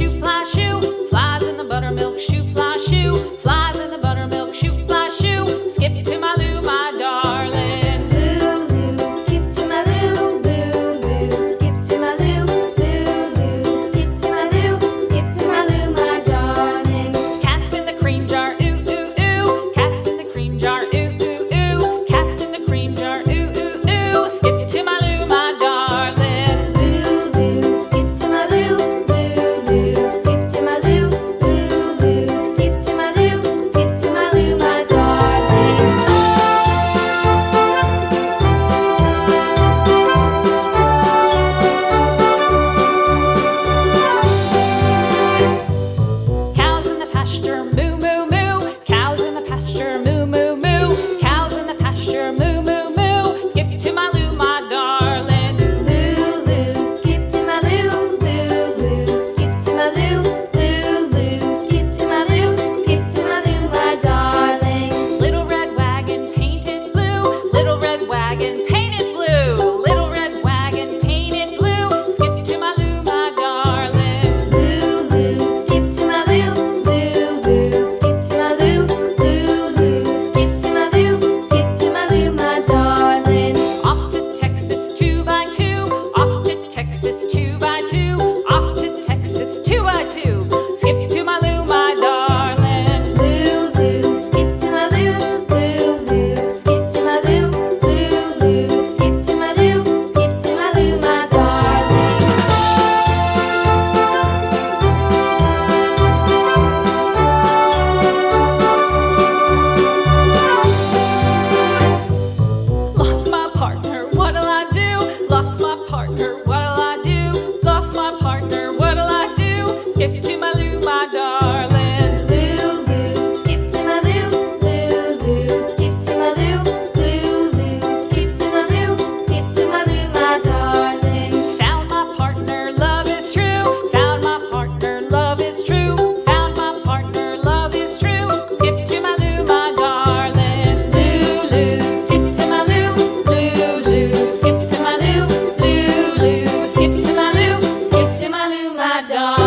shoe, fly, shoe. Flies in the buttermilk, shoe, fly, shoe. Flies in the buttermilk, shoe, fly, shoe. Skip to my Lou, my darling. Lou, skip to my Lou, Lou, skip to my Lou, Lou, skip to my Lou, skip to my Lou, my darling. Cats in the cream jar, ooh, ooh, ooh. Cats in the cream jar, ooh, ooh, ooh. Cats in the cream jar, ooh, ooh, ooh. Skip to my Lou, my darling. Lou, skip to my Lou, Lou, skip to my Lou, Lou, skip to my Lou, skip to my Lou, my darling. Cows in the pasture, moo, moo, moo. Cows in the pasture, moo, moo, moo. Cows in the pasture, moo, moo, moo. Skip to my Lou, my darling. Lou, skip to my Lou, Lou, skip to my Lou, Lou, skip to my Lou, skip to my Lou, my darling. Little red wagon painted blue. Little red wagon painted blue. Little red wagon painted blue. Skip to my Lou, my darling. Lou, skip to my Lou, Lou, skip to my Lou, Lou, skip to my Lou, skip to my Lou, my darling. Off to Texas 2x2. Off to Texas 2x2. Off to Texas 2x2. Skip to my Lou, my darling. Lou, skip to my Lou, Lou, skip to my Lou, Lou, skip to my Lou, skip to my Lou, my darling. Lost my partner, what'll I do? Lost my partner, what'll I do? Lost my partner, what'll I do? Skip to my Lou, my darling. Lou, skip to my Lou, Lou, skip to my Lou, Lou, skip to my Lou, skip to my Lou, my darling. Found my partner, love is true. Found my partner, love is true. Found my partner, love is true. Skip to my Lou, my darling. Lou, skip to my Lou, Lou, skip to my Lou, Lou, skip to my Lou, skip to my Lou, my darling.